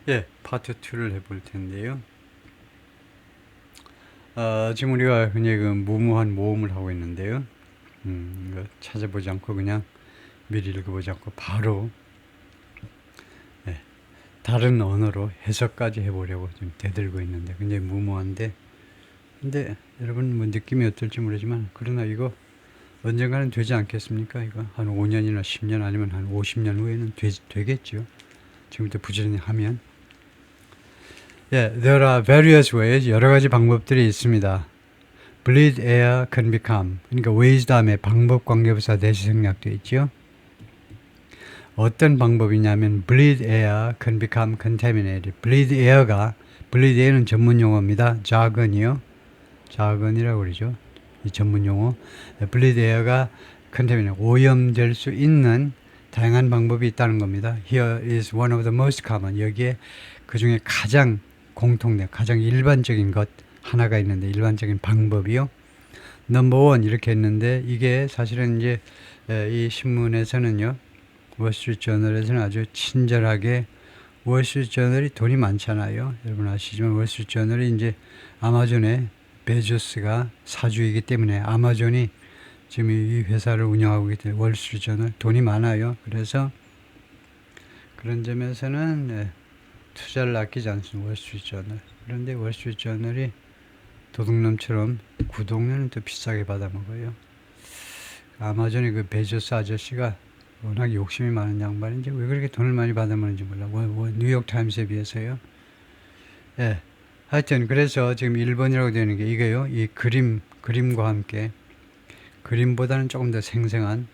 예, 파트 2를 해볼 텐데요. 지금 우리가 흔히 그 무모한 모음을 하고 있는데요. 이거 찾아보지 않고 그냥 미리 읽어보지 않고 바로 예, 다른 언어로 해석까지 해보려고 지금 대들고 있는데 굉장히 무모한데, 근데 여러분 뭐 느낌이 어떨지 모르지만 그러나 이거 언젠가는 되지 않겠습니까? 이거 한 5년이나 10년 아니면 한 50년 후에는 되겠죠. 지금부터 부지런히 하면. 예, there are various ways, 여러 가지 방법들이 있습니다. bleed air can become, 그러니까 ways 다음에 방법 관계부사 대시 생략되어 있죠. 어떤 방법이냐면 bleed air can become contaminated. bleed air는 전문 용어입니다. jargon이라고 그러죠. 이 전문 용어. bleed air가 contaminated, 오염될 수 있는 다양한 방법이 있다는 겁니다. Here is one of the most common. 여기에 그 중에 가장 공통된, 가장 일반적인 것 하나가 있는데, 일반적인 방법이요. 넘버 원 이렇게 했는데, 이게 사실은 이제 이 신문에서는요, 월스트리트저널에서는 아주 친절하게, 월스트리트저널이 돈이 많잖아요. 여러분 아시지만 월스트리트저널이 이제 아마존의 베조스가 사주이기 때문에, 아마존이 지금 이 회사를 운영하고 있기 때문에 월스트리트저널 돈이 많아요. 그래서 그런 점에서는 투자를 아끼지 않습니다. 월스트리트저널. 그런데 월스트리트저널이 도둑놈처럼 구독료는 또 비싸게 받아먹어요. 아마존의 그 베조스 아저씨가 워낙 욕심이 많은 양반인지 왜 그렇게 돈을 많이 받아먹는지 몰라. 뉴욕타임스에 비해서요. 예. 하여튼 그래서 지금 1번이라고 되는 게 이거요. 이 그림과 함께, 그림보다는 조금 더 생생한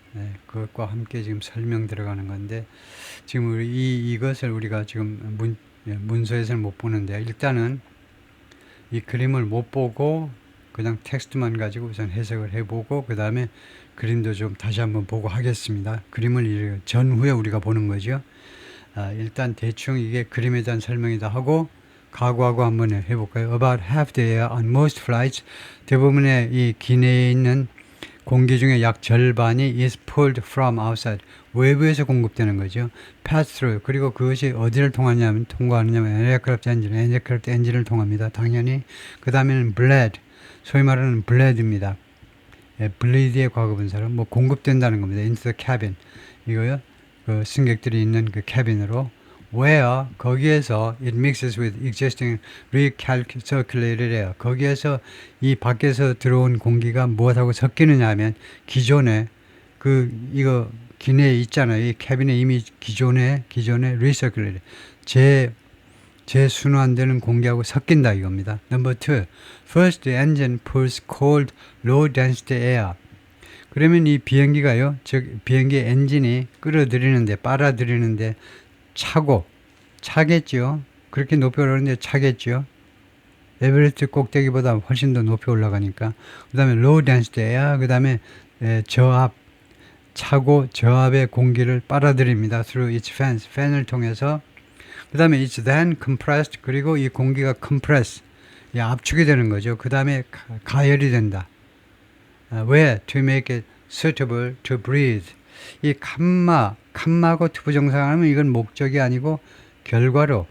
그것과 함께 지금 설명 들어가는 건데, 지금 이것을 우리가 지금 문서에서는 못 보는데, 일단은 이 그림을 못 보고 그냥 텍스트만 가지고 우선 해석을 해보고 그 다음에 그림도 좀 다시 한번 보고 하겠습니다. 그림을 전후에 우리가 보는 거죠. 일단 대충 이게 그림에 대한 설명이다 하고 각오하고 한번 해볼까요? About half the air on most flights, 대부분의 이 기내에 있는 공기 중에 약 절반이 is pulled from outside, 외부에서 공급되는 거죠. pass through, 그리고 그것이 어디를 통과하느냐면 aircraft 엔진을 통합니다. 당연히. 그 다음에는 bled, 소위 말하는 bleed입니다. bleed의 과거분사로 뭐 공급된다는 겁니다. into the cabin, 이거요. 그 승객들이 있는 그 캐빈으로, where, 거기에서 it mixes with existing recirculated air, 거기에서 이 밖에서 들어온 공기가 무엇하고 섞이느냐 하면 기존에 이거 기내에 있잖아요. 이 캐빈에 이미 기존에 recirculated, 재순환되는 공기하고 섞인다 이겁니다. Number 2, first the engine pulls cold low density air. 그러면 이 비행기가요, 즉 비행기 엔진이 빨아들이는데 차겠죠. 그렇게 높이 올라가는데 차겠죠. 에베레스트 꼭대기보다 훨씬 더 높이 올라가니까. 그 다음에 low density air, 그 다음에 차고 저압의 공기를 빨아들입니다. through its fans, 팬을 통해서. 그 다음에 it's then compressed, 그리고 이 공기가 compress, 압축이 되는 거죠. 그 다음에 가열이 된다. 왜? To make it suitable to breathe. 이 칸마하고 투부정사하면 이건 목적이 아니고 결과로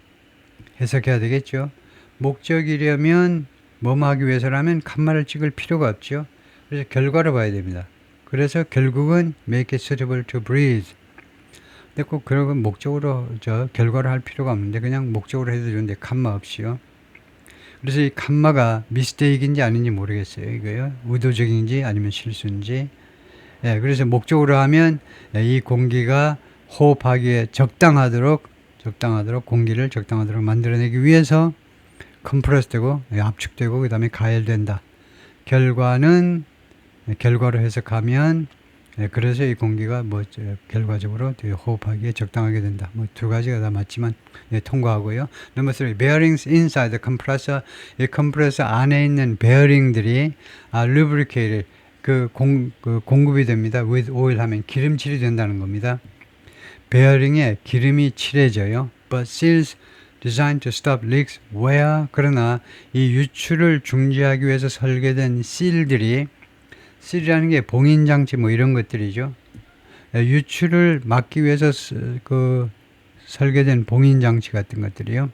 해석해야 되겠죠. 목적이려면 뭐뭐 하기 위해서라면 칸마를 찍을 필요가 없죠. 그래서 결과로 봐야 됩니다. 그래서 결국은 make it suitable to breathe. 근데 꼭 그런 목적으로 결과를 할 필요가 없는데 그냥 목적으로 해도 되는데 칸마 없이요. 그래서 이 칸마가 미스테이크인지 아닌지 모르겠어요. 이거요. 의도적인지 아니면 실수인지. 그래서 목적으로 하면 이 공기가 호흡하기에 적당하도록 공기를 적당하도록 만들어내기 위해서 컴프레스되고 압축되고 그 다음에 가열된다. 결과로 해석하면 그래서 이 공기가 결과적으로 호흡하기에 적당하게 된다. 두 가지가 다 맞지만 통과하고요. Number 3, bearings inside the compressor. 이 컴프레서 안에 있는 베어링들이 lubricated, 공급이 됩니다. with oil 하면 기름칠이 된다는 겁니다. 베어링에 기름이 칠해져요. But seals designed to stop leaks where, 그러나 이 유출을 중지하기 위해서 설계된 실이라는 게 봉인장치 이런 것들이죠. 유출을 막기 위해서 설계된 봉인 장치 같은 것들이요.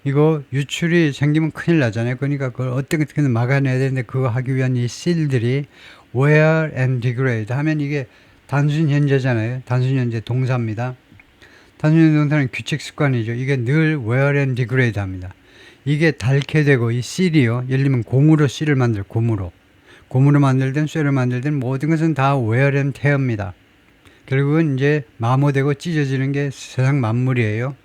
이거 유출이 생기면 큰일 나잖아요. 그러니까 그걸 어떻게든 막아내야 되는데 그거 하기 위한 이 실들이 wear and degrade 하면 이게 단순 현재잖아요. 단순 현재 동사입니다. 단순 현재 동사는 규칙 습관이죠. 이게 늘 wear and degrade 합니다. 이게 닳게 되고 이 실이요. 예를 들면 공으로 실을 만들 고무로 만들든 쇠를 만들든 모든 것은 다 wear and tear입니다. 결국은 이제 마모되고 찢어지는 게 세상 만물이에요.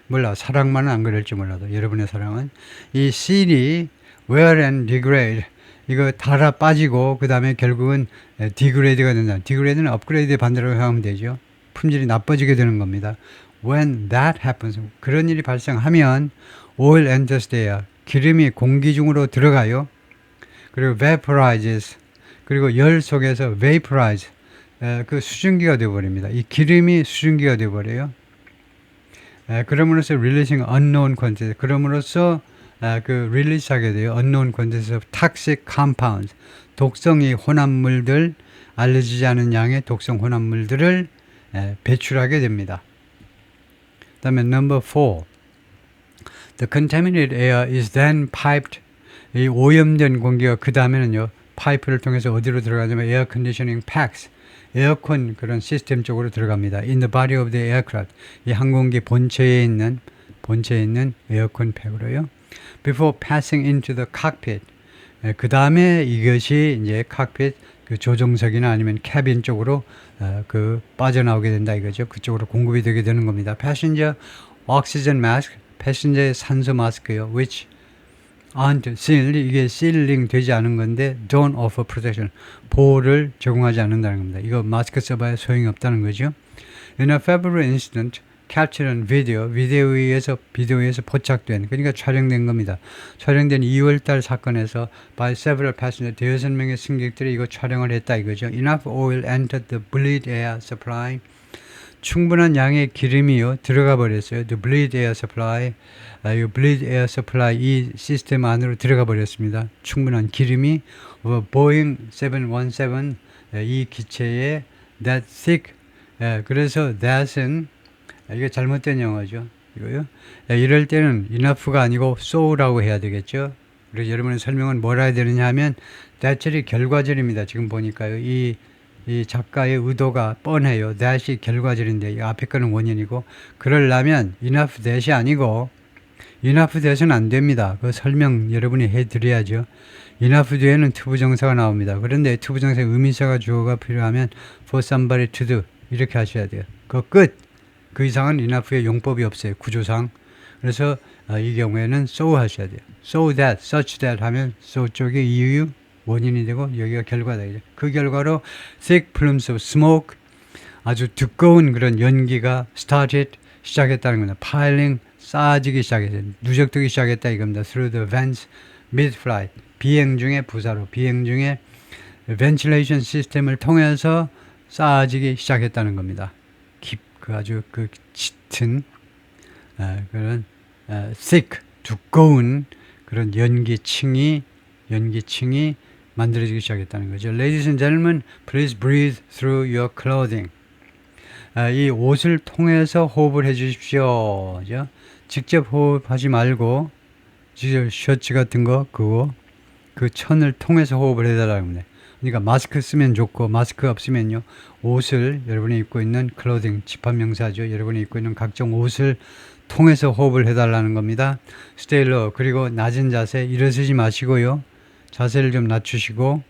몰라 사랑만은 안 그럴지 몰라도 여러분의 사랑은 이 실이 wear and degrade 이거 닳아 빠지고 그 다음에 결국은 degrade가 된다. degrade는 업그레이드의 반대로 하면 되죠. 품질이 나빠지게 되는 겁니다. When that happens 그런 일이 발생하면 oil enters the air 기름이 공기 중으로 들어가요. 그리고 vaporizes 그리고 열 속에서 vaporize 그 수증기가 되어버립니다. 이 기름이 수증기가 되어버려요. 그럼으로써 releasing unknown quantities 그럼으로써 그 릴리스하게 돼요. unknown quantities of toxic compounds 독성이 혼합물들 알려지지 않은 양의 독성 혼합물들을 배출하게 됩니다. 그 다음에 number 4 The contaminated air is then piped 이 오염된 공기가 그 다음에는요 파이프를 통해서 어디로 들어가냐면 air conditioning packs 에어컨 그런 시스템 쪽으로 들어갑니다. In the body of the aircraft 이 항공기 본체에 있는 에어컨 팩으로요. Before passing into the cockpit 그 다음에 이것이 이제 칵핏 그 조종석이나 아니면 캐빈 쪽으로 그 빠져나오게 된다 이거죠. 그쪽으로 공급이 되게 되는 겁니다. Passenger oxygen mask 패신저의 산소 마스크요. Which aren't sealed 이게 sealing 되지 않은 건데 don't offer protection 보호를 제공하지 않는다는 겁니다. 이거 마스크 써봐야 소용이 없다는 거죠. In a February incident captured on 비디오에서 포착된 그러니까 촬영된 겁니다. 촬영된 2월달 사건에서 by several passengers 대여섯 명의 승객들이 이거 촬영을 했다 이거죠. Enough oil entered the bleed air supply 충분한 양의 기름이요 들어가 버렸어요. The bleed air supply 이 bleed air supply 이 시스템 안으로 들어가 버렸습니다. 충분한 기름이 Boeing 717 이 기체에 that thick 그래서 that은 이게 잘못된 영어죠. 이거요. 이럴 때는 enough가 아니고 so라고 해야 되겠죠. 그래서 여러분의 설명은 뭐라 해야 되느냐 하면 that이 결과절입니다. 지금 보니까요. 이 작가의 의도가 뻔해요. that이 결과절인데 이 앞에 거는 원인이고 그러려면 enough that이 아니고 enough that은 안 됩니다. 그 설명 여러분이 해드려야죠. enough 뒤에는 투부정사가 나옵니다. 그런데 투부정사의 의미사가 주어가 필요하면 for somebody to do 이렇게 하셔야 돼요. 그 끝! 그 이상은 enough의 용법이 없어요. 구조상. 그래서 이 경우에는 so 하셔야 돼요. so that, such that 하면 so 쪽이 이유 원인이 되고 여기가 결과다. 그 결과로 thick plumes of smoke 아주 두꺼운 그런 연기가 started 시작했다는 겁니다. piling 쌓아지기 시작했어요. 누적되기 시작했다 이겁니다. through the vents mid-flight 비행 중에 부사로 비행 중에 ventilation 시스템을 통해서 쌓아지기 시작했다는 겁니다. 그 아주 그 짙은 그런 thick 두꺼운 그런 연기층이 만들어지기 시작했다는 거죠. Ladies and gentlemen, please breathe through your clothing. 이 옷을 통해서 호흡을 해주십시오. 직접 호흡하지 말고 직접 셔츠 같은 거 그거 그 천을 통해서 호흡을 해달라는 겁니다. 그러니까 마스크 쓰면 좋고 마스크 없으면요 옷을 여러분이 입고 있는 클로딩 집합명사죠. 여러분이 입고 있는 각종 옷을 통해서 호흡을 해달라는 겁니다. Stay low 그리고 낮은 자세 일어서지 마시고요. 자세를 좀 낮추시고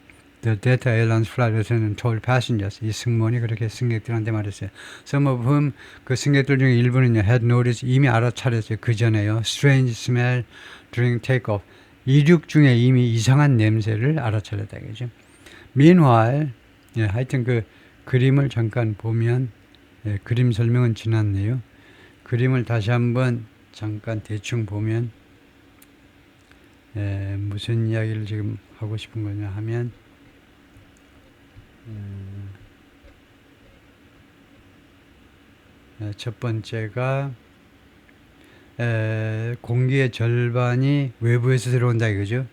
The Delta Airlines flight에서는 told passengers 이 승무원이 그렇게 승객들한테 말했어요. Some of whom 그 승객들 중에 일부는요 had noticed 이미 알아차렸어요. 그 전에요. Strange smell during takeoff 이륙 중에 이미 이상한 냄새를 알아차렸다 이거죠. Meanwhile 하여튼 그 그림을 잠깐 보면 그림 설명은 지났네요. 그림을 다시 한번 잠깐 대충 보면 무슨 이야기를 지금 하고 싶은 거냐 하면 첫 번째가 공기의 절반이 외부에서 들어온다 이거죠.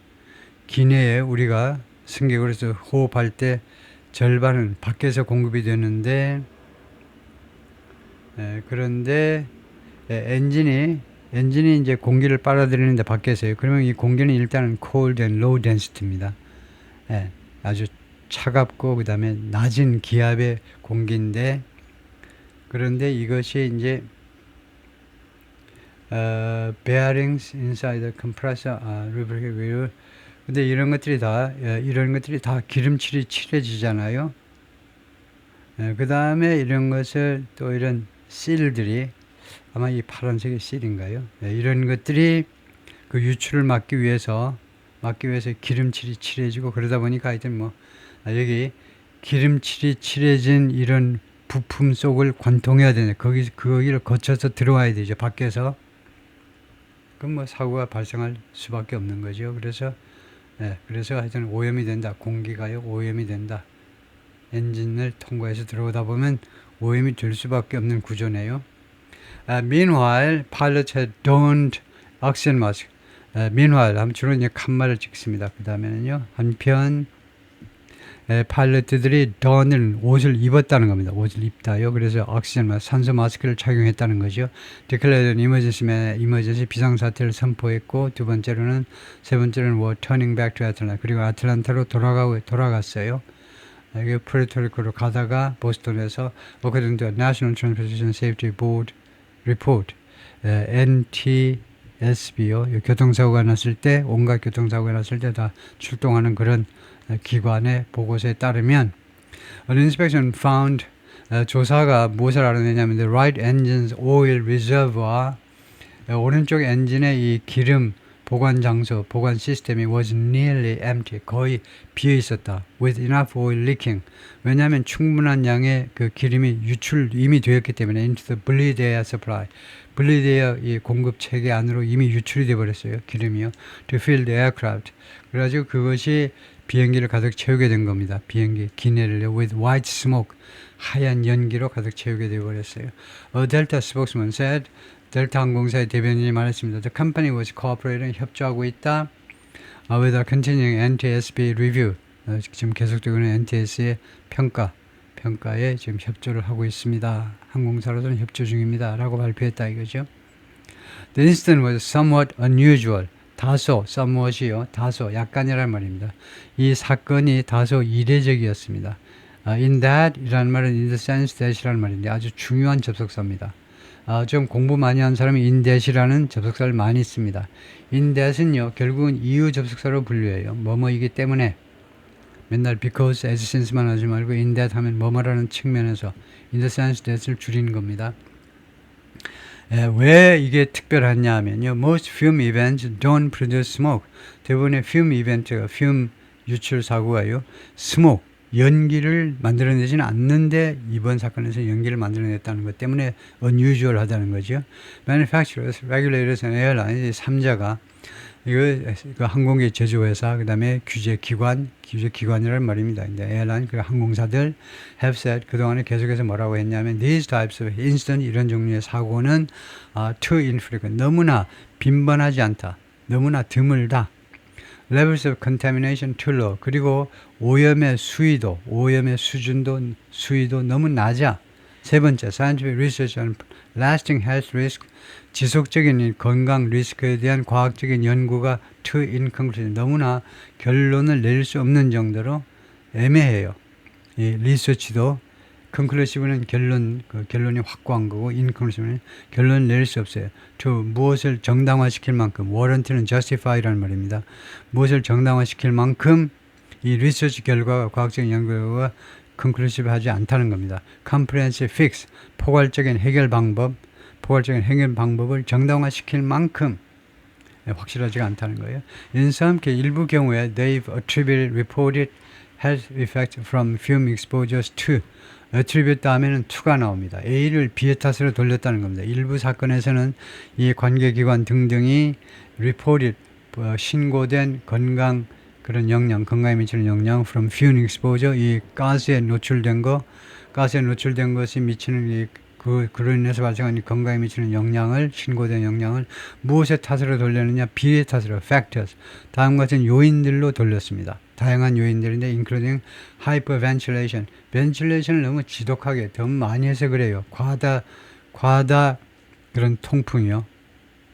기내에 우리가 승객으로서 호흡할 때 절반은 밖에서 공급이 되는데 그런데 엔진이 이제 공기를 빨아들이는데 밖에서요. 그러면 이 공기는 일단은 cold and low density입니다. 아주 차갑고 그다음에 낮은 기압의 공기인데 그런데 이것이 이제 bearings inside the compressor lubricate wheel. 근데 이런 것들이 다 기름칠이 칠해지잖아요. 그 다음에 이런 것을 또 이런 실들이 아마 이 파란색의 실인가요? 이런 것들이 그 유출을 막기 위해서 기름칠이 칠해지고 그러다 보니까 하여튼 여기 기름칠이 칠해진 이런 부품 속을 관통해야 되네. 거기를 거쳐서 들어와야 되죠. 밖에서. 그럼 사고가 발생할 수밖에 없는 거죠. 그래서 하여튼 오염이 된다. 공기가요, 오염이 된다. 엔진을 통과해서 들어오다 보면 오염이 될 수밖에 없는 구조네요. Meanwhile, pilots had donned oxygen mask. Meanwhile, 하면 주로 이제 칸말을 찍습니다. 그 다음에는요, 한편 파일럿들이 don을 옷을 입었다는 겁니다. 옷을 입다요. 그래서 오xygen 마스크, 산소 마스크를 착용했다는 거죠. Declared emergency 비상사태를 선포했고 세 번째로는 were turning back to Atlanta. 그리고 아틀란타로 돌아갔어요. 여기 푸에르토리코로 가다가 보스턴에서 according to National Transportation Safety Board Report, NTSB요. 교통사고가 났을 때, 온갖 교통사고가 났을 때 다 출동하는 그런 기관의 보고서에 따르면 an inspection found 조사가 무엇을 알아내냐면 the right engine's oil reservoir, 오른쪽 엔진의 이 기름 보관 장소, 보관 시스템이 was nearly empty, 거의 비어 있었다. with enough oil leaking. 왜냐하면 충분한 양의 그 기름이 이미 되었기 때문에 into the bleed air supply. bleed air 이 공급 체계 안으로 이미 유출이 되어 버렸어요. 기름이요. to fill the aircraft. 그래가지고 그것이 비행기를 가득 채우게 된 겁니다. 비행기 기내를요. with white smoke. 하얀 연기로 가득 채우게 되어 버렸어요. A Delta spokesman said, 델타 항공사의 대변인이 말했습니다. The company was cooperating, 협조하고 있다. with a continuing NTSB review. 지금 계속되고 있는 NTS의 평가에 지금 협조를 하고 있습니다. 항공사로서는 협조 중입니다. 라고 발표했다 이거죠. The incident was somewhat unusual. somewhat이요. 약간이란 말입니다. 이 사건이 다소 이례적이었습니다. in that 이라는 말은 in the sense that이라는 말인데 아주 중요한 접속사입니다. 좀 공부 많이 한 사람이 in that이라는 접속사를 많이 씁니다. in that은요, 결국은 이유 접속사로 분류해요. 뭐뭐이기 때문에. 맨날 because, as, since만 하지 말고 in that 하면 뭐뭐라는 측면에서 in the sense that을 줄이는 겁니다. 왜 이게 특별하냐 하면요. Most fume events don't produce smoke. 대부분의 fume 이벤트가 fume 유출 사고가요. smoke, 연기를 만들어내지는 않는데 이번 사건에서 연기를 만들어냈다는 것 때문에 unusual 하다는 거죠. Manufacturers, regulators and airlines, 3자가 이거 항공기 제조회사, 그 다음에 규제기관이라는 말입니다. 근데 에어라인, 그 항공사들 have said, 그동안에 계속해서 뭐라고 했냐면 these types of incident, 이런 종류의 사고는 too infrequent, 너무나 빈번하지 않다. 너무나 드물다. levels of contamination too low, 그리고 오염의 수위도 너무 낮아. 세 번째, scientific research on lasting health risk, 지속적인 건강 리스크에 대한 과학적인 연구가 too inconclusive, 너무나 결론을 내릴 수 없는 정도로 애매해요. 이 리서치도 conclusive는 결론이 확고한 거고 inconclusive는 결론을 내릴 수 없어요. 무엇을 정당화시킬 만큼, warrant는 justify라는 말입니다. 무엇을 정당화시킬 만큼 이 리서치 결과가, 과학적인 연구 결과가 conclusive 하지 않다는 겁니다. comprehensive fix, 포괄적인 해결 방법을 정당화시킬 만큼 확실하지가 않다는 거예요. In some case, 일부 경우에 they've attributed reported health effects from fume exposures to, attribute 다음에는 to가 나옵니다. A를 B의 탓으로 돌렸다는 겁니다. 일부 사건에서는 이 관계기관 등등이 reported, 신고된 건강 그런 영향, 건강에 미치는 영향 from fume exposure, 이 가스에 노출된 것이 미치는 그로 인해서 발생한 건강에 미치는 영향을, 신고된 영향을 무엇의 탓으로 돌렸느냐? B의 탓으로, factors. 다음 같은 요인들로 돌렸습니다. 다양한 요인들인데, including hyperventilation. ventilation을 너무 지독하게, 더 많이 해서 그래요. 과다 그런 통풍이요.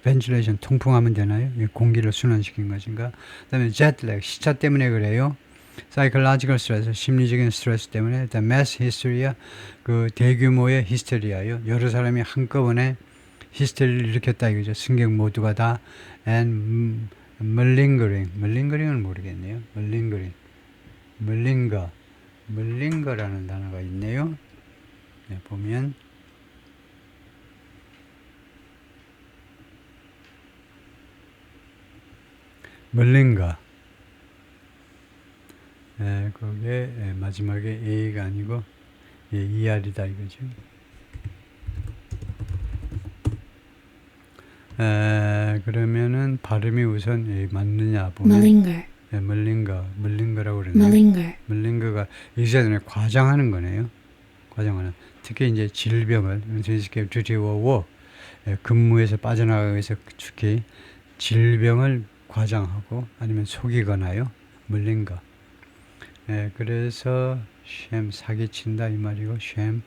벤tilation 통풍하면 되나요? 공기를 순환시킨 것인가? 그다음에 jetlag 시차 때문에 그래요. psychological stress 심리적인 스트레스 때문에 일단 mass hysteria 그 대규모의 히스테리아요. 여러 사람이 한꺼번에 히스테리를 일으켰다 이거죠. 승객 모두가 다 and malingering은 모르겠네요. malinger라는 단어가 있네요. 네, 보면 멀링가 그게 마지막에 A가 아니고 ER이다 이거죠. 그러면은 발음이 우선 맞느냐 보면 멀링거라고 그러네요. 멀링거가 이전에 과장하는 거네요. 과장하는 특히 이제 질병을 근무에서 빠져나가기 위해서 특히 질병을 과장하고 아니면 속이거나요. 멀린가. 그래서 쉔 사기친다 이 말이고 쉔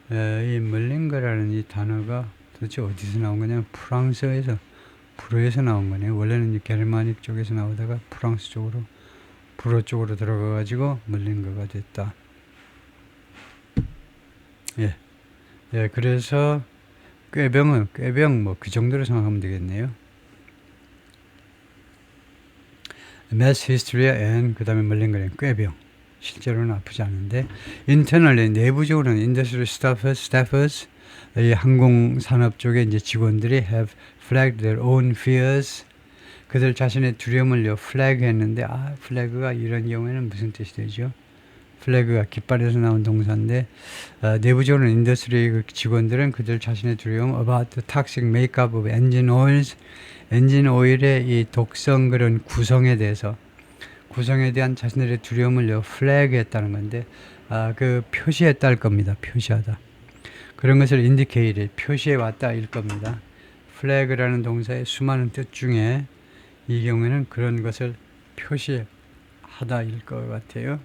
이 멀린가라는 이 단어가 도대체 어디서 나온 거냐면 프랑스에서 불어에서 나온 거네요. 원래는 게르마닉 쪽에서 나오다가 프랑스 쪽으로 불어 쪽으로 들어가 가지고 멀린가가 됐다. 그래서 꾀병 뭐 그 정도로 생각하면 되겠네요. mass hysteria and 그 다음에 멀링거림 꾀병 실제로는 아프지 않은데 internally 내부적으로는 industry staffers 이 항공산업 쪽에 이제 직원들이 have flagged their own fears 그들 자신의 두려움을요 flag 했는데 flag가 이런 경우에는 무슨 뜻이 되죠? 플래그가 깃발에서 나온 동사인데 내부적으로는 인더스트리 직원들은 그들 자신의 두려움 about the toxic makeup of engine oils 엔진 오일의 이 독성 그런 구성에 대한 자신들의 두려움을요 플래그했다는 건데 그 표시했다 할 겁니다. 표시하다 그런 것을 indicate 표시해 왔다 일 겁니다. 플래그라는 동사의 수많은 뜻 중에 이 경우에는 그런 것을 표시하다 일 것 같아요.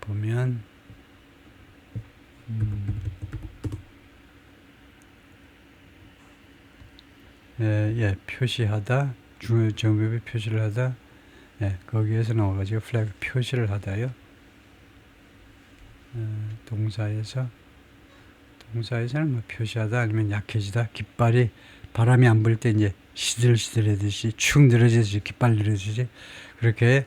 보면 표시하다 정법의 표시를 하다 거기에서 나와가지고 플래그 표시를 하다요. 동사에서는 뭐 표시하다 아니면 약해지다 깃발이 바람이 안 불 때 이제 시들시들해듯이 축 늘어지듯이 깃발 늘어지지 그렇게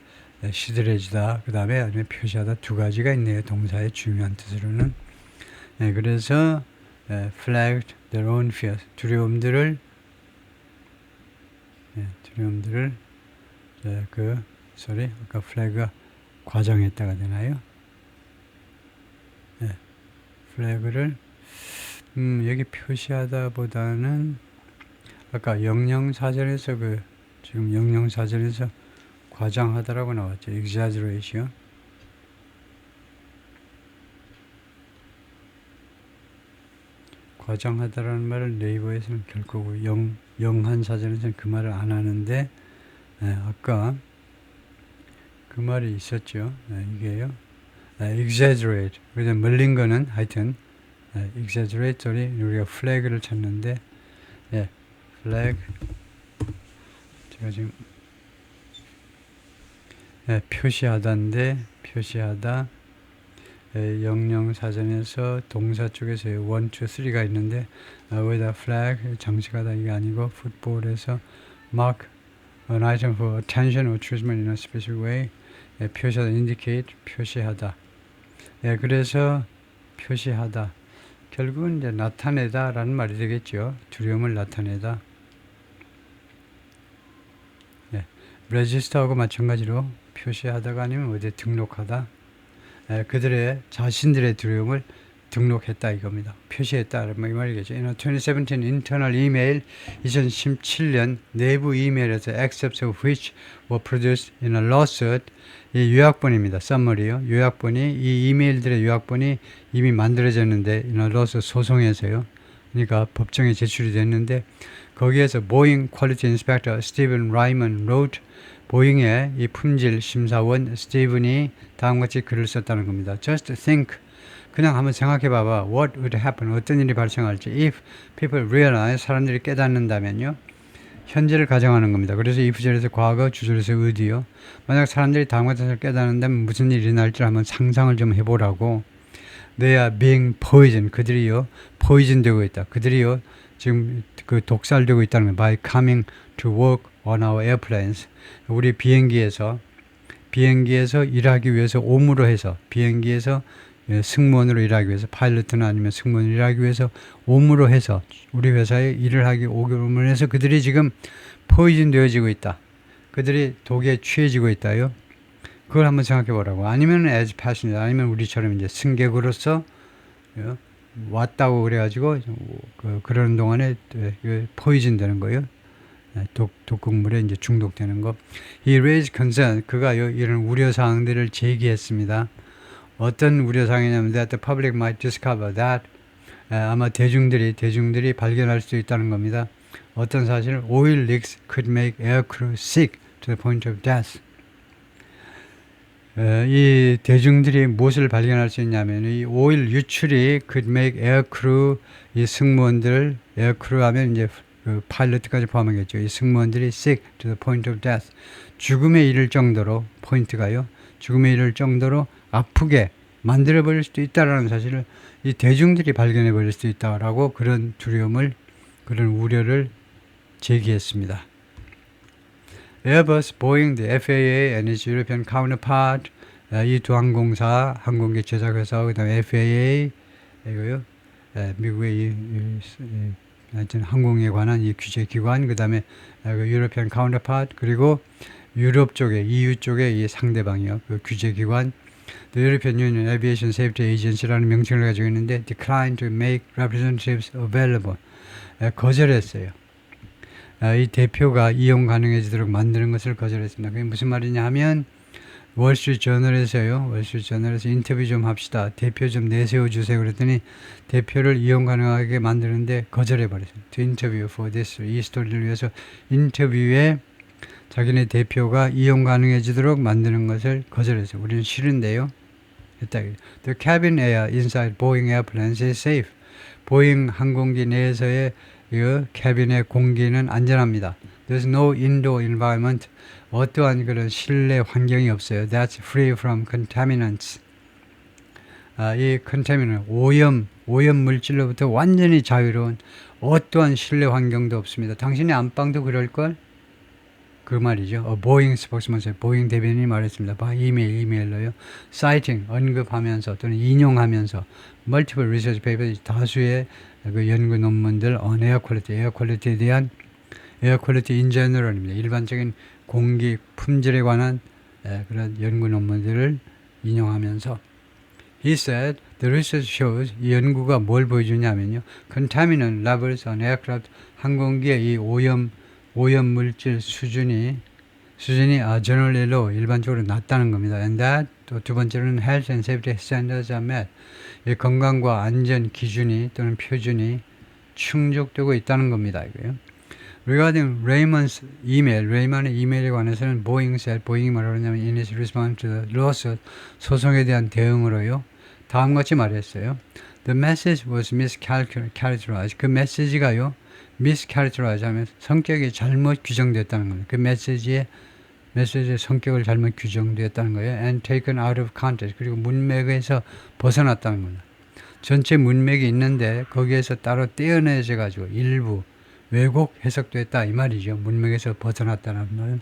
시들해지다 그 다음에 아니면 표시하다 두 가지가 있네요. 동사의 중요한 뜻으로는 그래서 flagged their own fears 두려움들을 아까 flag가 과장했다가 되나요? flag를 여기 표시하다 보다는 아까 영영사전에서 지금 영영사전에서 과장하다라고 나왔죠. exaggeration. 과장하다라는 말을 네이버에서는 결코 영한 사전에서는 그 말을 안 하는데 아까 그 말이 있었죠. 이게요. exaggerate. 그래서 멀린 거는 하여튼 exaggerate 소리 우리가 flag를 찾는데 flag 제가 지금 표시하다인데 표시하다 영영사전에서 동사 쪽에서 1, 2, 3가 있는데 with a flag 장식하다 이게 아니고 풋볼에서 mark an item for attention or treatment in a specific way 표시하다 indicate 표시하다 그래서 표시하다 결국은 이제 나타내다 라는 말이 되겠죠. 두려움을 나타내다 레지스터하고 마찬가지로 표시하다가 아니면 어디에 등록하다 그들의 자신들의 두려움을 등록했다 이겁니다. 표시했다 이 말이겠죠. In a 2017 internal email 2017년 내부 이메일에서 excerpts of which were produced in a lawsuit 이 요약본입니다. summary요. 요약본이 이 이메일들의 요약본이 이미 만들어졌는데 in a lawsuit 소송에서요. 그러니까 법정에 제출이 됐는데 거기에서 Boeing Quality Inspector Stephen Ryman wrote 보잉의 이 품질 심사원 스티븐이 다음같이 글을 썼다는 겁니다. Just think. 그냥 한번 생각해 봐봐. What would happen? 어떤 일이 발생할지. If people realize, 사람들이 깨닫는다면요. 현재를 가정하는 겁니다. 그래서 if절에서 과거, 주절에서 의디요. 만약 사람들이 다음과 같은 깨닫는다면 무슨 일이 날지를 한번 상상을 좀 해보라고. They are being poisoned. 그들이요, poison 되고 있다. 그들이요, 지금 그 독살되고 있다는 거예요. By coming to work on our airplanes. 우리 비행기에서 일하기 위해서 옴으로 해서, 비행기에서 승무원으로 일하기 위해서, 파일럿은 아니면 승무원으로 일하기 위해서 옴으로 해서 우리 회사에 일을 하기 오기로 해서 그들이 지금 포이즌 되어지고 있다. 그들이 독에 취해지고 있다요. 그걸 한번 생각해 보라고. 아니면 as passenger, 아니면 우리처럼 이제 승객으로서 왔다고 그래가지고 그러는 동안에 포이즌 되는 거예요. 독극물에 이제 중독되는 거. He raised concern. 그가 이런 우려 사항들을 제기했습니다. 어떤 우려 사항이냐면 that the public might discover that 아마 대중들이 발견할 수 있다는 겁니다. 어떤 사실 oil leaks could make aircrew sick to the point of death. 이 대중들이 무엇을 발견할 수 있냐면 이 오일 유출이 could make aircrew, 이 승무원들, aircrew 하면 이제 그 파일럿까지 포함하겠죠. 이 승무원들이 sick to the point of death, 죽음에 이를 정도로, 포인트가요, 죽음에 이를 정도로 아프게 만들어 버릴 수도 있다라는 사실을 이 대중들이 발견해 버릴 수 있다라고 그런 두려움을, 그런 우려를 제기했습니다. Airbus, Boeing, the FAA and its European counterpart, 이 두 항공사, 항공기 제작회사, 그 다음에 FAA, 이거요, 미국의 하여튼 항공에 관한 이 규제기관, 그 다음에 European counterpart, 그리고 유럽 쪽에, EU 쪽에 이 상대방이요, 그 규제기관, The European Union Aviation Safety Agency라는 명칭을 가지고 있는데, declined to make representatives available, 거절했어요. 이 대표가 이용 가능해지도록 만드는 것을 거절했습니다. 그게 무슨 말이냐 하면 월스트리트저널에서요. 월스트리트저널에서 인터뷰 좀 합시다. 대표 좀 내세워 주세요. 그랬더니 대표를 이용 가능하게 만드는데 거절해 버렸어요. To interview for this. 이 스토리를 위해서 인터뷰에 자기네 대표가 이용 가능해지도록 만드는 것을 거절했어요. 우리는 싫은데요. The cabin air inside Boeing airplanes is safe. 보잉 항공기 내에서의 이 캐빈의 공기는 안전합니다. There's no indoor environment. 어떠한 그런 실내 환경이 없어요. That's free from contaminants. 이 contaminant, 오염 물질로부터 완전히 자유로운 어떠한 실내 환경도 없습니다. 당신의 안방도 그럴걸? 그 말이죠. 보잉 스포크스먼, 보잉 대변인이 말했습니다. 이메일로요. citing, 언급하면서 또는 인용하면서 multiple research papers, 다수의 그 연구 논문들 on air quality, 에어 퀄리티에 대한 에어 퀄리티 in general입니다. 일반적인 공기 품질에 관한 그런 연구 논문들을 인용하면서 He said the research shows, 이 연구가 뭘 보여주냐면요, contaminant levels on aircraft, 항공기의 이 오염 물질 수준이 generally low, 일반적으로 낮다는 겁니다. And that, 또 두 번째로는 health and safety standards are met, 이 건강과 안전 기준이 또는 표준이 충족되고 있다는 겁니다. 이거요. Regarding Raymond's email, 레이먼의 이메일에 관해서는 보잉이 뭐라고 하냐면 in his response to the lawsuit, 소송에 대한 대응으로요, 다음같이 말했어요. The message was mischaracterized. 그 메시지가요, mischaracterized 하면 성격이 잘못 규정됐다는 겁니다. 그 메시지의 성격을 잘못 규정되었다는 거예요. And taken out of context. 그리고 문맥에서 벗어났다는 겁니다. 전체 문맥이 있는데 거기에서 따로 떼어내져 가지고 일부 왜곡 해석됐다 이 말이죠. 문맥에서 벗어났다는 말은.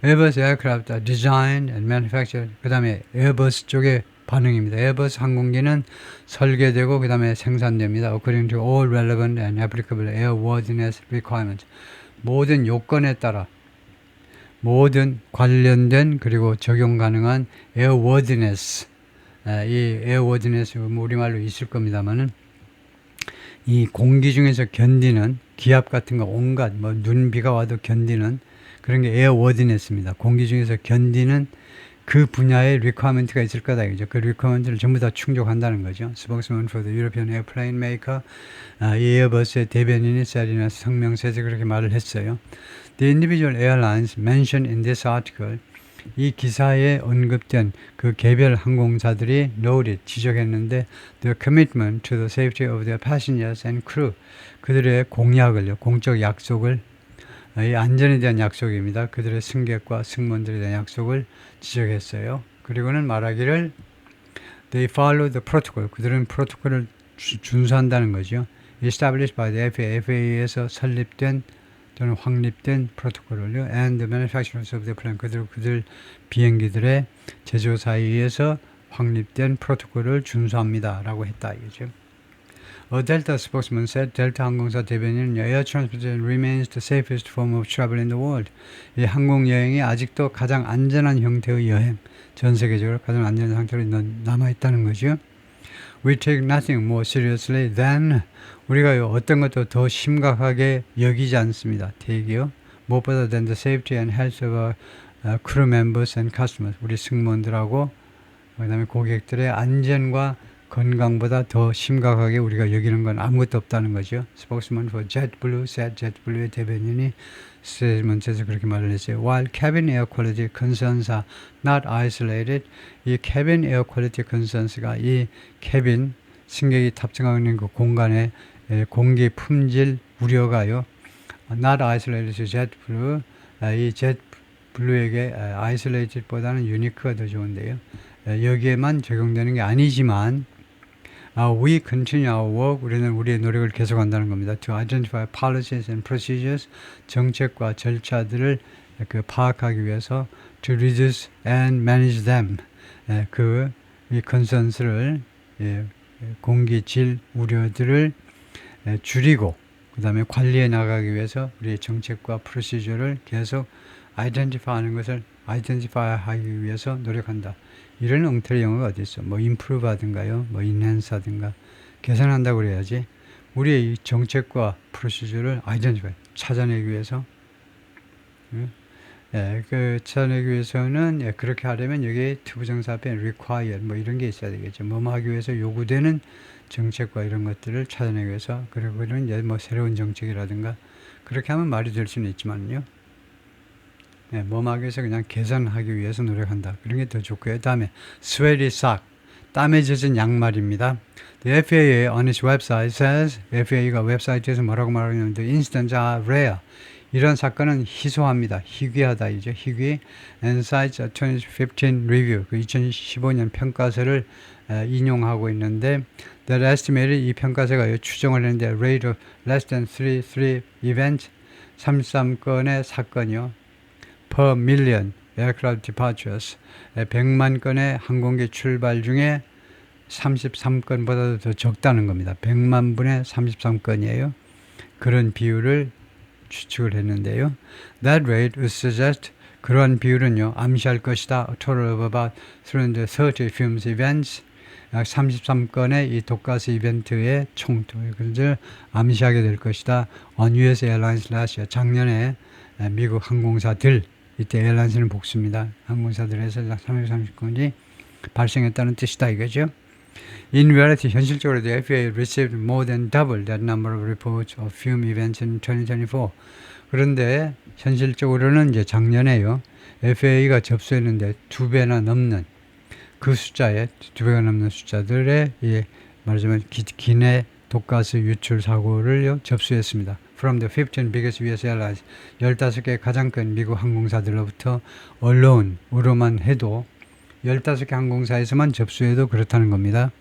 Airbus aircraft are designed and manufactured. 그 다음에 에어버스 쪽의 반응입니다. 에어버스 항공기는 설계되고 그 다음에 생산됩니다. According to all relevant and applicable airworthiness requirements. 모든 요건에 따라 모든 관련된 그리고 적용 가능한 airworthiness, 이 airworthiness 우리말로 있을 겁니다만은 이 공기 중에서 견디는 기압 같은 거 온갖 눈 비가 와도 견디는 그런 게 airworthiness입니다. 공기 중에서 견디는 그 분야의 requirement가 있을 거다 이거죠. 그 requirement를 전부 다 충족한다는 거죠. Spokesman for the European Airplane Maker, 이 에어버스의 대변인이 셀이나 성명서에서 그렇게 말을 했어요. The individual airlines mentioned in this article, 이 기사에 언급된 그 개별 항공사들이 noted, 지적했는데 their commitment to the safety of their passengers and crew, 그들의 공약을요, 공적 약속을, 이 안전에 대한 약속입니다. 그들의 승객과 승무원들에 대한 약속을 지적했어요. 그리고는 말하기를 they follow the protocol, 그들은 프로토콜을 준수한다는 거죠. established by the FAA에서 설립된 또는 확립된 프로토콜을요. and the manufacturers of the plane, 그들 비행기들의 제조사에 의해서 확립된 프로토콜을 준수합니다. 라고 했다. 이거죠. A Delta spokesman said, 델타 항공사 대변인은 air transportation remains the safest form of travel in the world. 이 항공 여행이 아직도 가장 안전한 형태의 여행, 전 세계적으로 가장 안전한 상태로 남아있다는 거죠. We take nothing more seriously than, 우리가 어떤 것도 더 심각하게 여기지 않습니다. take이요. 무엇보다 than the safety and health of our crew members and customers. 우리 승무원들하고 그 다음에 고객들의 안전과 건강보다 더 심각하게 우리가 여기는 건 아무것도 없다는 거죠. Spokesman for JetBlue said, JetBlue의 대변인이 스테이트먼트에서 그렇게 말을 했어요. While cabin air quality concerns are not isolated, 이 cabin air quality concerns가 이 캐빈 승객이 탑승하고 있는 그 공간의 공기 품질 우려가요. Not isolated to JetBlue, 이 JetBlue에게 isolated보다는 unique가 더 좋은데요. 여기에만 적용되는 게 아니지만 we continue our work, 우리는 우리의 노력을 계속한다는 겁니다. To identify policies and procedures, 정책과 절차들을 파악하기 위해서 to reduce and manage them, 이 컨센스를 공기질 우려들을 줄이고 그 다음에 관리해 나가기 위해서 우리의 정책과 프로시저를 계속 identify하는 것을 identify 하기 위해서 노력한다. 이런 엉터리 영어가 어디 있어? 뭐 improve 하든가요? 뭐 enhance 하든가 개선한다고 그래야지. 우리의 이 정책과 프로시저를 identify, 찾아내기 위해서 찾아내기 위해서는 그렇게 하려면 여기 투부정사 앞에 require 뭐 이런 게 있어야 되겠죠. 뭐뭐 하기 위해서 요구되는 정책과 이런 것들을 찾아내기 위해서, 그리고는 이제 뭐 새로운 정책이라든가 그렇게 하면 말이 될 수는 있지만요. 뭐뭐 하기 위해서 그냥 개선하기 위해서 노력한다. 그런 게 더 좋고요. 다음에 sweaty sock, 땀에 젖은 양말입니다. The FAA on its website says, FAA가 웹사이트에서 뭐라고 말하냐면 the incidents are rare. 이런 사건은 희소합니다. 희귀하다 이죠. 희귀. And cites a 2015 review, 그 2015년 평가서를 인용하고 있는데 that estimated, 이 평가서가 추정을 했는데 rate of less than 33 events, 33건의 사건이요. per million aircraft departures, 100만 건의 항공기 출발 중에 33건보다도 더 적다는 겁니다. 100만 분의 33건이에요. 그런 비율을 추측을 했는데요. That rate would suggest, 그러한 비율은요, 암시할 것이다. A total of about 330 films events, 약 33건의 이 독가스 이벤트의 총토를 암시하게 될 것이다. On US Airlines last year, 작년에 미국 항공사들, 이때 에어라인스는 복수입니다. 항공사들에서 약 330건이 발생했다는 뜻이다 이거죠. In reality, 현실적으로 the FAA received more than double that number of reports of fume events in 2024. 그런데 현실적으로는 이제 작년에요, FAA가 접수했는데 2배나 넘는 그 숫자에 2배가 넘는 숫자들의 말하자면 기내 독가스 유출 사고를 접수했습니다. From the 15 biggest US airlines, 15개 가장 큰 미국 항공사들로부터 언론으로만 해도 15개 항공사에서만 접수해도 그렇다는 겁니다.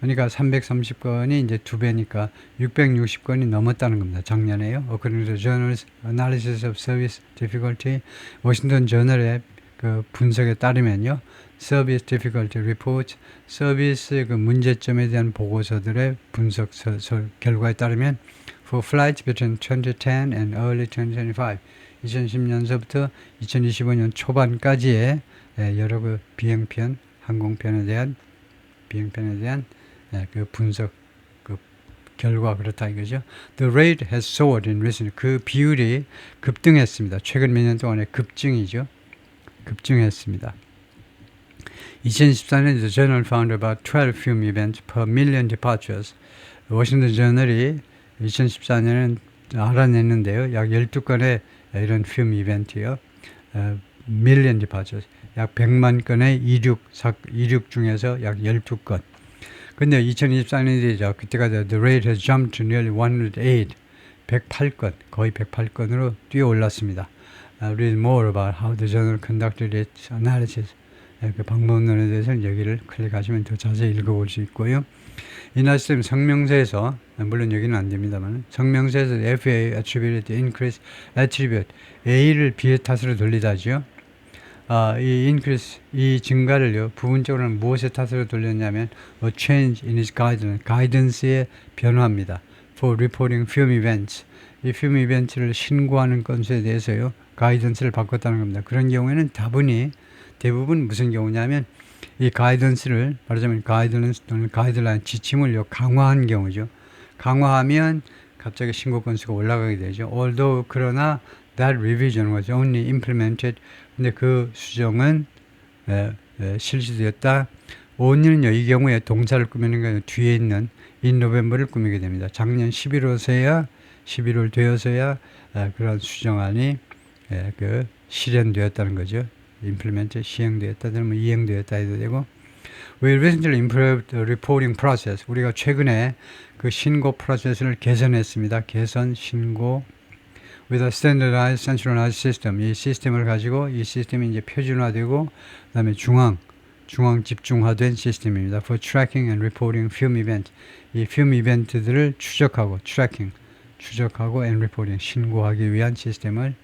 그러니까 330건이 이제 2배니까 660건이 넘었다는 겁니다. 작년에요. According to Journal's Analysis of Service Difficulty, 워싱턴 저널의 그 분석에 따르면요, Service Difficulty Reports, 서비스 그 문제점에 대한 보고서들의 분석 결과에 따르면 for flights between 2010 and early 2025, 2010년서부터 2025년 초반까지의 여러 그 비행편, 항공편에 대한 그 분석 그 결과 그렇다 이거죠. The rate has soared in recent, 그 비율이 급등했습니다. 최근 몇 년 동안의 급증이죠. 급증했습니다. 2014년 The Journal found about 12 fume events per million departures. 워싱턴 저널이 2014년은 알아냈는데요. 약 12건의 이런 film 이벤트요. million departures, 약 100만 건의 이륙 중에서 약 12건. 근데 2024년이죠. 그때가 the rate has jumped to nearly 108, 108건, 거의 108건으로 뛰어 올랐습니다. Read more about how the journal conducted its analysis. 그 방법론에 대해서는 여기를 클릭하시면 더 자세히 읽어볼 수 있고요. 이날쌤 성명서에서, 물론 여기는 안 됩니다만, 성명서에서 FA attributed increase attribute A를 B의 탓으로 돌리다죠. 이 increase, 이 증가를요, 부분적으로는 무엇의 탓으로 돌렸냐면 a change in its guidance의 변화입니다. For reporting film events, 이 film 이벤트를 신고하는 건수에 대해서요, 가이던스를 바꿨다는 겁니다. 그런 경우에는 대부분 무슨 경우냐면 이 가이던스를 말하자면 가이드라인 또는 가이드라인 지침을 강화한 경우죠. 강화하면 갑자기 신고 건수가 올라가게 되죠. Although 그러나 that revision was only implemented. 근데 그 수정은 실시되었다. only는요, 이 경우에 동사를 꾸미는 건 뒤에 있는 in November를 꾸미게 됩니다. 작년 11월 되어서야 그런 수정안이 실현되었다는 거죠. implement, 시행되었다, 그러면 이행되었다 해도 되고. We recently improved the reporting process. 우리가 최근에 그 신고 프로세스를 개선했습니다. 신고. With a standardized, centralized system. 이 시스템을 가지고, 이 시스템이 이제 표준화되고, 그 다음에 중앙 집중화된 시스템입니다. For tracking and reporting film event. 이 film 이벤트들을 추적하고 and reporting, 신고하기 위한 시스템을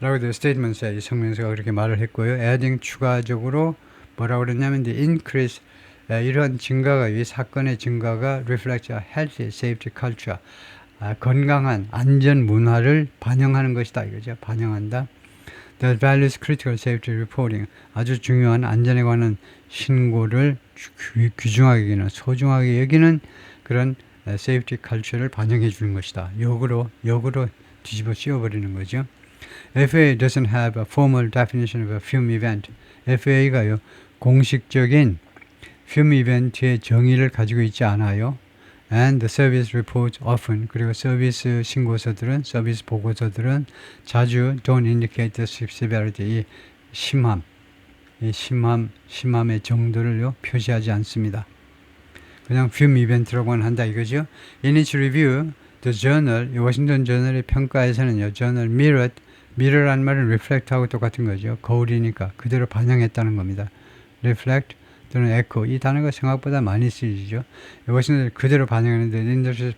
라고 the statement에 이 성명서가 그렇게 말을 했고요. adding, 추가적으로 뭐라고 그랬냐면 the increase, 이런 증가가, 이 사건의 증가가 reflect a healthy safety culture, 건강한 안전 문화를 반영하는 것이다 이거죠. 반영한다. The values critical safety reporting, 아주 중요한 안전에 관한 신고를 귀중하게 여기는, 소중하게 여기는 그런 safety culture를 반영해 주는 것이다. 역으로 뒤집어 씌워버리는 거죠. FAA doesn't have a formal definition of a film event. FAA가요, 공식적인 film 이벤트의 정의를 가지고 있지 않아요. And the service reports often, 그리고 서비스 신고서들은, 서비스 보고서들은 자주 don't indicate the severity, 심함의 정도를요, 표시하지 않습니다. 그냥 film 이벤트라고는 한다 이거죠. In its review, the journal, 이 워싱턴 저널의 평가에서는요, journal mirror란 말은 reflect하고 똑같은 거죠. 거울이니까 그대로 반영했다는 겁니다. reflect 또는 echo, 이 단어가 생각보다 많이 쓰이죠. 이것은 그대로 반영하는데 industry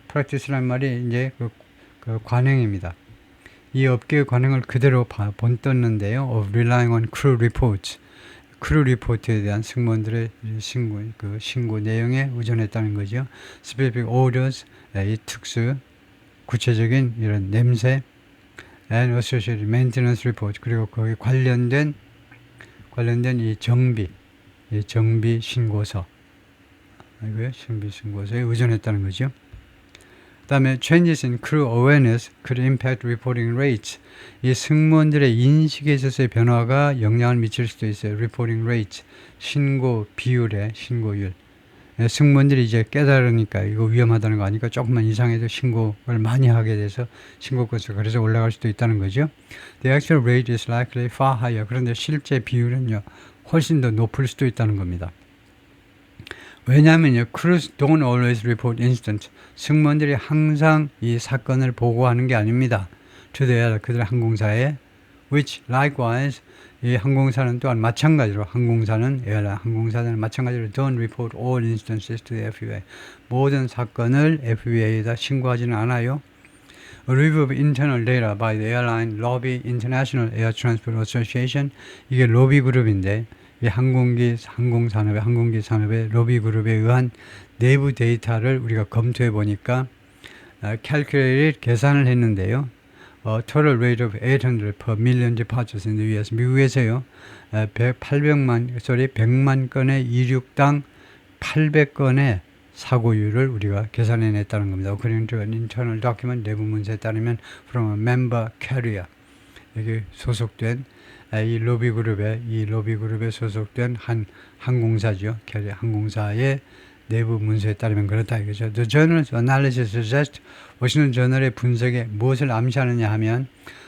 practice란 말이 이제 그 관행입니다. 이 업계의 관행을 그대로 본떴는데요. of relying on crew reports, 크루 리포트에 대한 승무원들의 신고 내용에 의존했다는 거죠. specific odors, 이 특수 구체적인 이런 냄새, and associated maintenance report, 그리고 거기 관련된 이 정비 신고서, 정비 신고서에 의존했다는 거죠. 그다음에 changes in crew awareness could impact reporting rates. 이 승무원들의 인식에 있어서의 변화가 영향을 미칠 수도 있어요. reporting rates, 신고 비율의 신고율. 승무원들이 이제 깨달으니까 이거 위험하다는 거 아니까 조금만 이상해도 신고를 많이 하게 돼서 신고 건수가 그래서 올라갈 수도 있다는 거죠. The actual rate is likely far higher. 그런데 실제 비율은요, 훨씬 더 높을 수도 있다는 겁니다. 왜냐하면요, crews don't always report incidents. 승무원들이 항상 이 사건을 보고하는 게 아닙니다. to the airline, 그들 항공사에, which likewise, 이 항공사는 또한 마찬가지로, 항공사들은 마찬가지로 don't report all instances to the FAA. 모든 사건을 FAA에다 신고하지는 않아요. A review of internal data by the airline lobby International Air Transport Association. 이게 로비 그룹인데, 이 항공기 산업의 로비 그룹에 의한 내부 데이터를 우리가 검토해 보니까 calculated, 계산을 했는데요. total rate of 800 per million departures in the US. 미국에서요, 100만 건의 이륙당 800건의 사고율을 우리가 계산해냈다는 겁니다. According to an internal document, 내부 문서에 따르면 from a member carrier, 여기 소속된 이 로비 그룹에 소속된 한 항공사죠. 항공사의 내부 문서에 따르면 그렇다 이거죠. The journal's analysis suggests 워싱턴 저널의 분석에 무엇을 암시하느냐 하면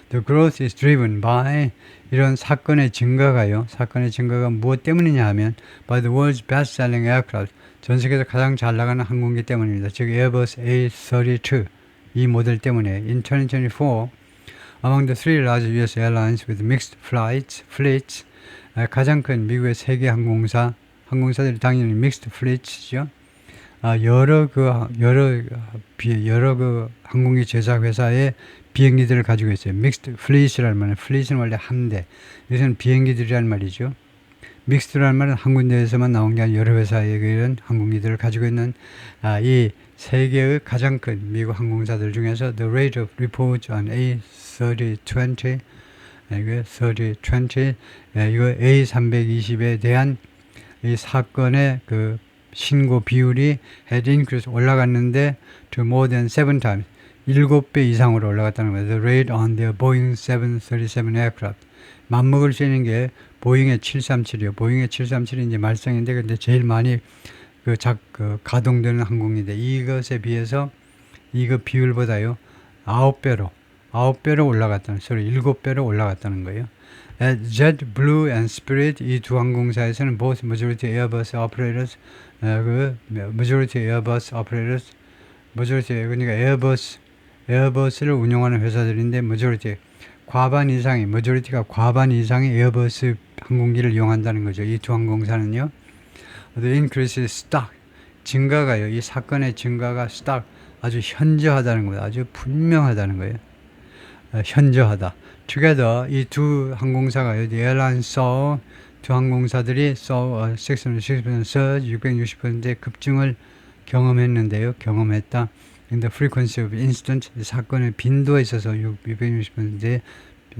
the growth is driven by 이런 사건의 증가가요. 사건의 증가가 무엇 때문이냐 하면 by the world's best-selling aircraft 전 세계에서 가장 잘 나가는 항공기 때문입니다. 즉 에어버스 A32 이 모델 때문에 in 2024 among the three large US airlines with mixed fleets 가장 큰 미국의 세계 항공사들이 당연히 mixed fleets죠. 여러 항공기 제작 회사의 비행기들을 가지고 있어요. mixed fleet이라는 말은 fleet은 원래 함대, 이것은 비행기들이란 말이죠. 믹스드라는 말은 한 군데에서만 나온 게 아니라 여러 회사의 이런 항공기들을 가지고 있는 이 세계의 가장 큰 미국 항공사들 중에서 the rate of reports on A320 이거 3020 이거 A320에 대한 이 사건의 그 신고 비율이 had increased 올라갔는데 to more than 7 times 7배 이상으로 올라갔다는 거예요. The rate on their Boeing 737 aircraft 맞먹을 수 있는 게 보잉의 737이요. 보잉의 737이 이제 말썽인데 근데 제일 많이 가동되는 항공인데 이것에 비해서 이거 비율보다요 9배로 올라갔다는 소리 7배로 올라갔다는 거예요. At JetBlue and Spirit 이 두 항공사에서는 both majority Airbus operators 그러니까 에어버스를 운영하는 회사들인데 majority가 과반 이상의 에어버스 항공기를 이용한다는 거죠. 이 두 항공사는요. The increase is stock 증가가요. 이 사건의 증가가 stock 아주 현저하다는 거예요. 아주 분명하다는 거예요. 현저하다. Together 이 두 항공사가요. The airlines saw 두 항공사들이 saw 660% surge 660%의 급증을 경험했다. In the frequency of incident 사건의 빈도에 있어서 660%의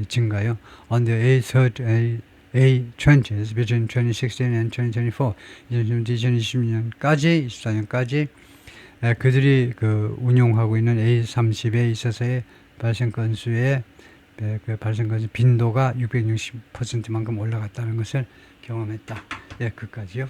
증가요. On the A20s between 2016 and 2024 2020년까지 그들이 운용하고 있는 A30에 있어서의 발생 건수의 발생 건수 빈도가 660%만큼 올라갔다는 것을 경험했다. 예, 그까지요.